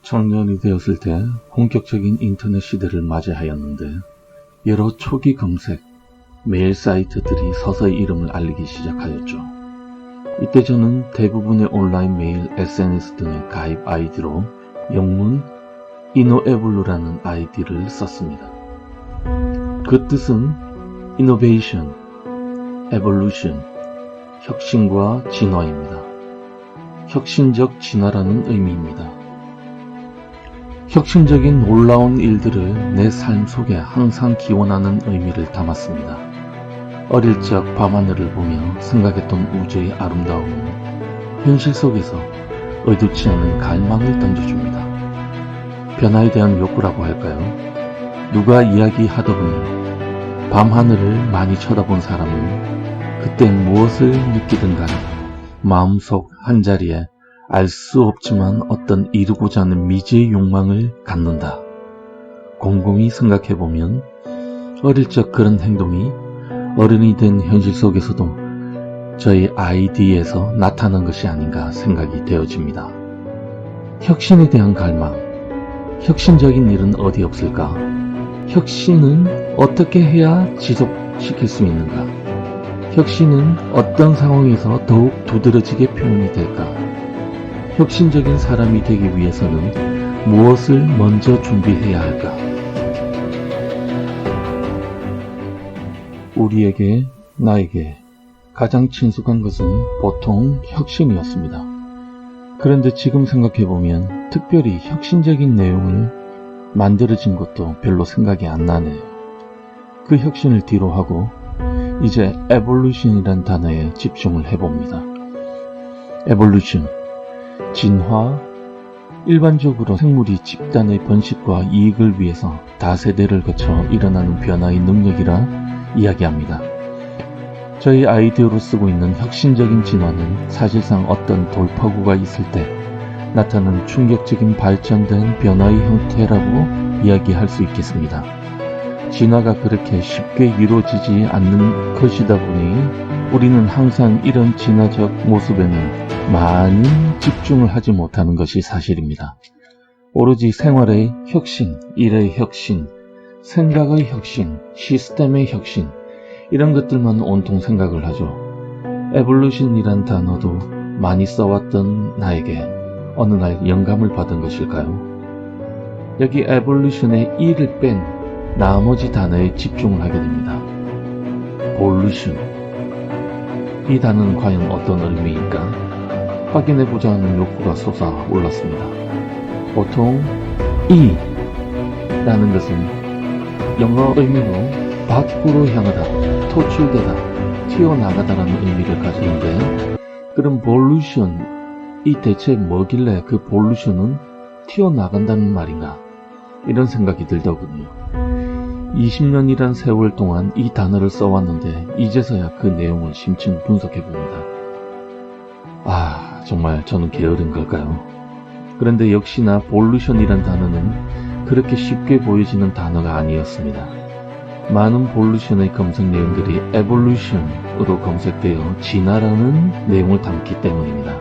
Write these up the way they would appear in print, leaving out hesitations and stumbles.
청년이 되었을 때 본격적인 인터넷 시대를 맞이하였는데 여러 초기 검색, 메일 사이트들이 서서히 이름을 알리기 시작하였죠. 이때 저는 대부분의 온라인 메일, SNS 등의 가입 아이디로 영문 이노에블루라는 아이디를 썼습니다. 그 뜻은 Innovation, Evolution, 혁신과 진화입니다. 혁신적 진화라는 의미입니다. 혁신적인 놀라운 일들을 내 삶 속에 항상 기원하는 의미를 담았습니다. 어릴 적 밤하늘을 보며 생각했던 우주의 아름다움은 현실 속에서 의도치 않은 갈망을 던져줍니다. 변화에 대한 욕구라고 할까요? 누가 이야기하다 보니 밤하늘을 많이 쳐다본 사람은 그때 무엇을 느끼든 간에 마음속 한자리에 알 수 없지만 어떤 이루고자 하는 미지의 욕망을 갖는다. 곰곰이 생각해보면 어릴 적 그런 행동이 어른이 된 현실 속에서도 저희 아이디에서 나타난 것이 아닌가 생각이 되어집니다. 혁신에 대한 갈망, 혁신적인 일은 어디 없을까? 혁신은 어떻게 해야 지속시킬 수 있는가? 혁신은 어떤 상황에서 더욱 두드러지게 표현이 될까? 혁신적인 사람이 되기 위해서는 무엇을 먼저 준비해야 할까? 우리에게, 나에게 가장 친숙한 것은 보통 혁신이었습니다. 그런데 지금 생각해보면 특별히 혁신적인 내용을 만들어진 것도 별로 생각이 안 나네요. 그 혁신을 뒤로 하고 이제 에볼루션이란 단어에 집중을 해봅니다. 에볼루션, 진화, 일반적으로 생물이 집단의 번식과 이익을 위해서 다세대를 거쳐 일어나는 변화의 능력이라 이야기합니다. 저희 아이디어로 쓰고 있는 혁신적인 진화는 사실상 어떤 돌파구가 있을 때 나타나는 충격적인 발전된 변화의 형태라고 이야기할 수 있겠습니다. 진화가 그렇게 쉽게 이루어지지 않는 것이다 보니 우리는 항상 이런 진화적 모습에는 많은 집중을 하지 못하는 것이 사실입니다. 오로지 생활의 혁신, 일의 혁신, 생각의 혁신, 시스템의 혁신 이런 것들만 온통 생각을 하죠. 에볼루션이란 단어도 많이 써왔던 나에게 어느 날 영감을 받은 것일까요? 여기 에볼루션의 E를 뺀 나머지 단어에 집중을 하게 됩니다. 볼루션. 이 단어는 과연 어떤 의미일까? 확인해보자 하는 욕구가 솟아올랐습니다. 보통 E 라는 것은 영어 의미로 밖으로 향하다, 토출되다, 튀어나가다라는 의미를 가지는데 그럼 볼루션이 대체 뭐길래 그 볼루션은 튀어나간다는 말인가? 이런 생각이 들더군요. 20년이란 세월 동안 이 단어를 써왔는데 이제서야 그 내용을 심층 분석해봅니다. 정말 저는 게으른 걸까요? 그런데 역시나 볼루션이란 단어는 그렇게 쉽게 보여지는 단어가 아니었습니다. 많은 볼루션의 검색 내용들이 에볼루션으로 검색되어 진화라는 내용을 담기 때문입니다.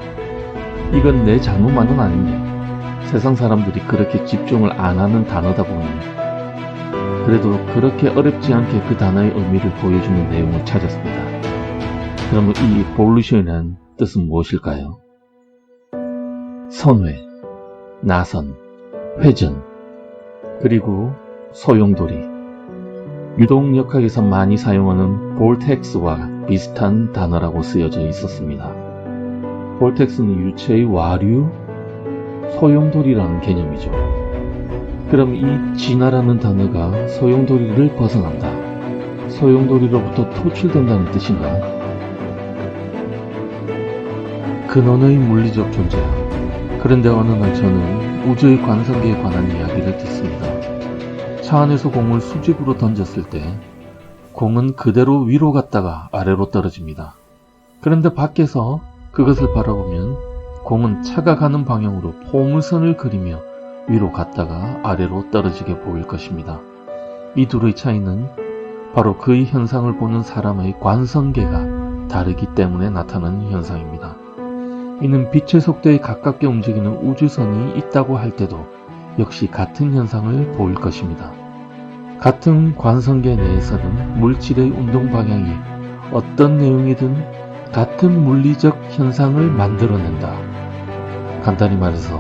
이건 내 잘못만은 아닌데 세상 사람들이 그렇게 집중을 안 하는 단어다 보니 그래도 그렇게 어렵지 않게 그 단어의 의미를 보여주는 내용을 찾았습니다. 그러면 이 볼루션이라는 뜻은 무엇일까요? 선회, 나선, 회전, 그리고 소용돌이. 유동역학에서 많이 사용하는 볼텍스와 비슷한 단어라고 쓰여져 있었습니다. 볼텍스는 유체의 와류, 소용돌이라는 개념이죠. 그럼 이 진화라는 단어가 소용돌이를 벗어난다, 소용돌이로부터 토출된다는 뜻인가? 근원의 물리적 존재. 그런데 어느 날 저는 우주의 관성계에 관한 이야기를 듣습니다. 차 안에서 공을 수직으로 던졌을 때 공은 그대로 위로 갔다가 아래로 떨어집니다. 그런데 밖에서 그것을 바라보면 공은 차가 가는 방향으로 포물선을 그리며 위로 갔다가 아래로 떨어지게 보일 것입니다. 이 둘의 차이는 바로 그의 현상을 보는 사람의 관성계가 다르기 때문에 나타나는 현상입니다. 이는 빛의 속도에 가깝게 움직이는 우주선이 있다고 할 때도 역시 같은 현상을 보일 것입니다. 같은 관성계 내에서는 물질의 운동 방향이 어떤 내용이든 같은 물리적 현상을 만들어낸다. 간단히 말해서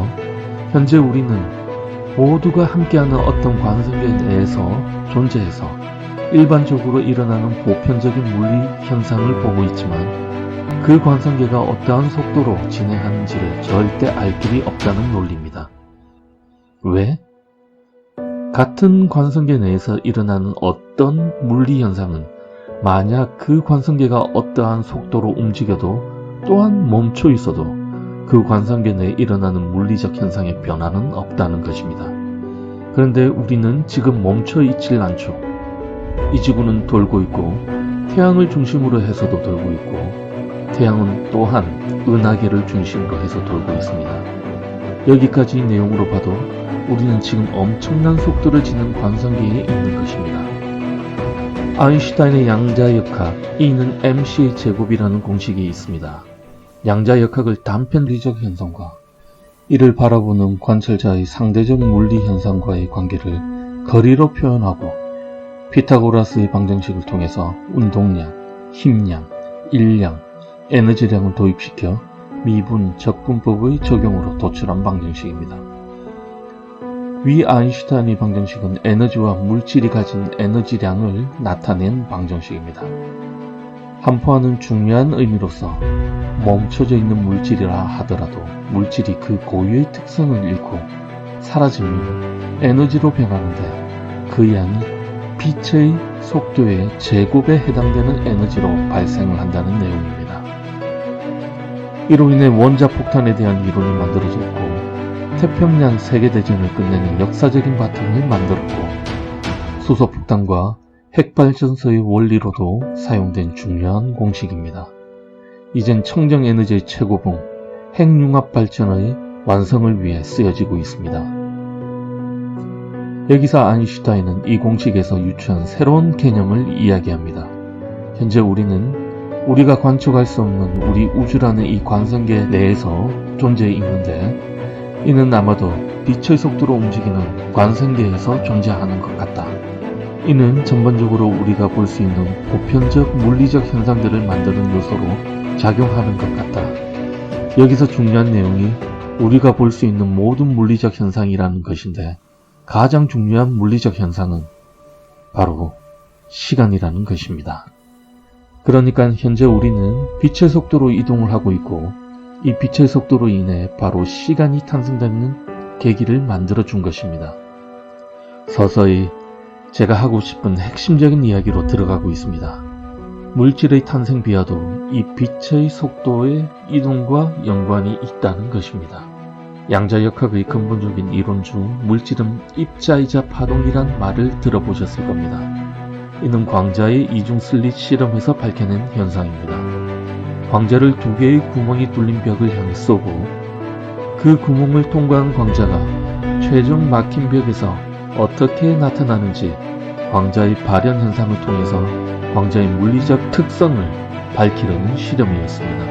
현재 우리는 모두가 함께하는 어떤 관성계 내에서 존재해서 일반적으로 일어나는 보편적인 물리 현상을 보고 있지만 그 관성계가 어떠한 속도로 진행하는지를 절대 알 길이 없다는 논리입니다. 왜? 같은 관성계 내에서 일어나는 어떤 물리 현상은 만약 그 관성계가 어떠한 속도로 움직여도 또한 멈춰 있어도 그 관성계 내에 일어나는 물리적 현상의 변화는 없다는 것입니다. 그런데 우리는 지금 멈춰 있질 않죠. 이 지구는 돌고 있고 태양을 중심으로 해서도 돌고 있고 태양은 또한 은하계를 중심으로 해서 돌고 있습니다. 여기까지 내용으로 봐도 우리는 지금 엄청난 속도를 지닌 관성계에 있는 것입니다. 아인슈타인의 양자역학 E는 mc의 제곱이라는 공식이 있습니다. 양자역학을 단편리적 현상과 이를 바라보는 관찰자의 상대적 물리 현상과의 관계를 거리로 표현하고 피타고라스의 방정식을 통해서 운동량, 힘량, 일량, 에너지량을 도입시켜 미분, 적분법의 적용으로 도출한 방정식입니다. 위 아인슈타인의 방정식은 에너지와 물질이 가진 에너지량을 나타낸 방정식입니다. 한포하는 중요한 의미로서 멈춰져 있는 물질이라 하더라도 물질이 그 고유의 특성을 잃고 사라지면 에너지로 변하는데 그 양이 빛의 속도의 제곱에 해당되는 에너지로 발생을 한다는 내용입니다. 이로 인해 원자폭탄에 대한 이론이 만들어졌고 태평양 세계대전을 끝내는 역사적인 바탕을 만들었고 수소폭탄과 핵발전소의 원리로도 사용된 중요한 공식입니다. 이젠 청정에너지의 최고봉, 핵융합발전의 완성을 위해 쓰여지고 있습니다. 여기서 아인슈타인은 이 공식에서 유추한 새로운 개념을 이야기합니다. 현재 우리가 관측할 수 없는 우리 우주라는 이 관성계 내에서 존재해 있는데 이는 아마도 빛의 속도로 움직이는 관성계에서 존재하는 것 같다. 이는 전반적으로 우리가 볼 수 있는 보편적 물리적 현상들을 만드는 요소로 작용하는 것 같다. 여기서 중요한 내용이 우리가 볼 수 있는 모든 물리적 현상이라는 것인데 가장 중요한 물리적 현상은 바로 시간이라는 것입니다. 그러니까 현재 우리는 빛의 속도로 이동을 하고 있고 이 빛의 속도로 인해 바로 시간이 탄생되는 계기를 만들어 준 것입니다. 서서히 제가 하고 싶은 핵심적인 이야기로 들어가고 있습니다. 물질의 탄생 비하도 이 빛의 속도의 이동과 연관이 있다는 것입니다. 양자역학의 근본적인 이론 중 물질은 입자이자 파동이란 말을 들어보셨을 겁니다. 이는 광자의 이중 슬릿 실험에서 밝혀낸 현상입니다. 광자를 두 개의 구멍이 뚫린 벽을 향해 쏘고 그 구멍을 통과한 광자가 최종 막힌 벽에서 어떻게 나타나는지 광자의 발현 현상을 통해서 광자의 물리적 특성을 밝히려는 실험이었습니다.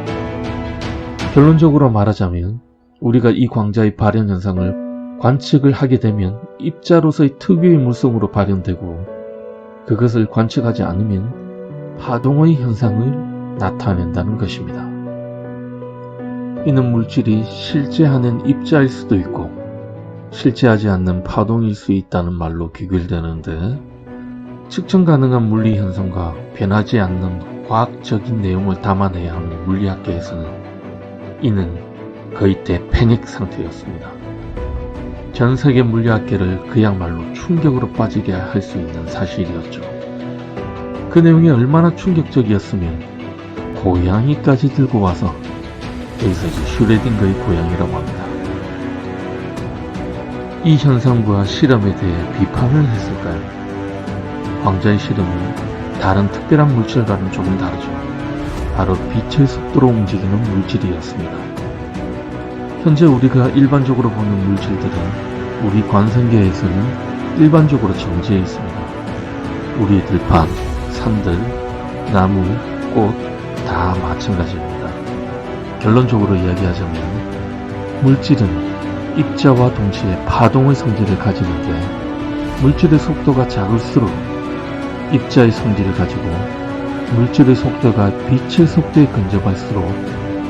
결론적으로 말하자면 우리가 이 광자의 발현 현상을 관측을 하게 되면 입자로서의 특유의 물성으로 발현되고 그것을 관측하지 않으면 파동의 현상을 나타낸다는 것입니다. 이는 물질이 실제하는 입자일 수도 있고 실제하지 않는 파동일 수 있다는 말로 귀결되는데 측정 가능한 물리 현상과 변하지 않는 과학적인 내용을 담아내야 하는 물리학계에서는 이는 거의 대패닉 상태였습니다. 전 세계 물리학계를 그야말로 충격으로 빠지게 할 수 있는 사실이었죠. 그 내용이 얼마나 충격적이었으면 고양이까지 들고 와서 여기서 슈레딩거의 고양이라고 합니다. 이 현상과 실험에 대해 비판을 했을까요? 광자의 실험은 다른 특별한 물질과는 조금 다르죠. 바로 빛의 속도로 움직이는 물질이었습니다. 현재 우리가 일반적으로 보는 물질들은 우리 관성계에서는 일반적으로 정지해 있습니다. 우리의 들판, 산들, 나무, 꽃 다 마찬가지입니다. 결론적으로 이야기하자면 물질은 입자와 동시에 파동의 성질을 가지는데 물질의 속도가 작을수록 입자의 성질을 가지고 물질의 속도가 빛의 속도에 근접할수록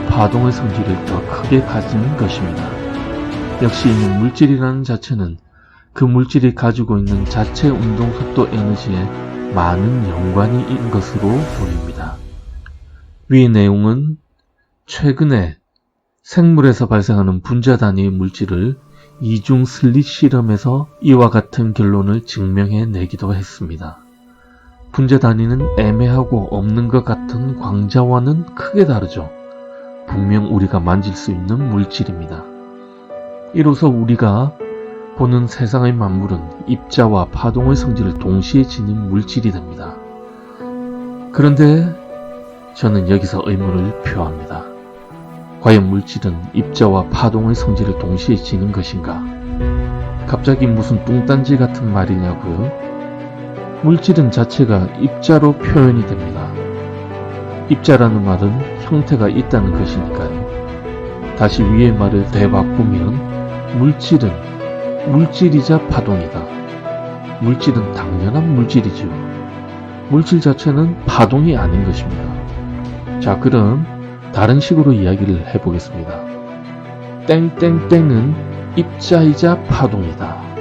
파동의 성질을 더 크게 가지는 것입니다. 역시 이 물질이라는 자체는 그 물질이 가지고 있는 자체 운동 속도 에너지에 많은 연관이 있는 것으로 보입니다. 위 내용은 최근에 생물에서 발생하는 분자 단위의 물질을 이중 슬릿 실험에서 이와 같은 결론을 증명해 내기도 했습니다. 분자 단위는 애매하고 없는 것 같은 광자와는 크게 다르죠. 분명 우리가 만질 수 있는 물질입니다. 이로써 우리가 보는 세상의 만물은 입자와 파동의 성질을 동시에 지닌 물질이 됩니다. 그런데 저는 여기서 의문을 표합니다. 과연 물질은 입자와 파동의 성질을 동시에 지닌 것인가? 갑자기 무슨 뚱딴지 같은 말이냐고요? 물질은 자체가 입자로 표현이 됩니다. 입자라는 말은 형태가 있다는 것이니까요. 다시 위의 말을 되바꾸면 물질은 물질이자 파동이다. 물질은 당연한 물질이지요. 물질 자체는 파동이 아닌 것입니다. 자, 그럼 다른 식으로 이야기를 해보겠습니다. 땡땡땡은 입자이자 파동이다.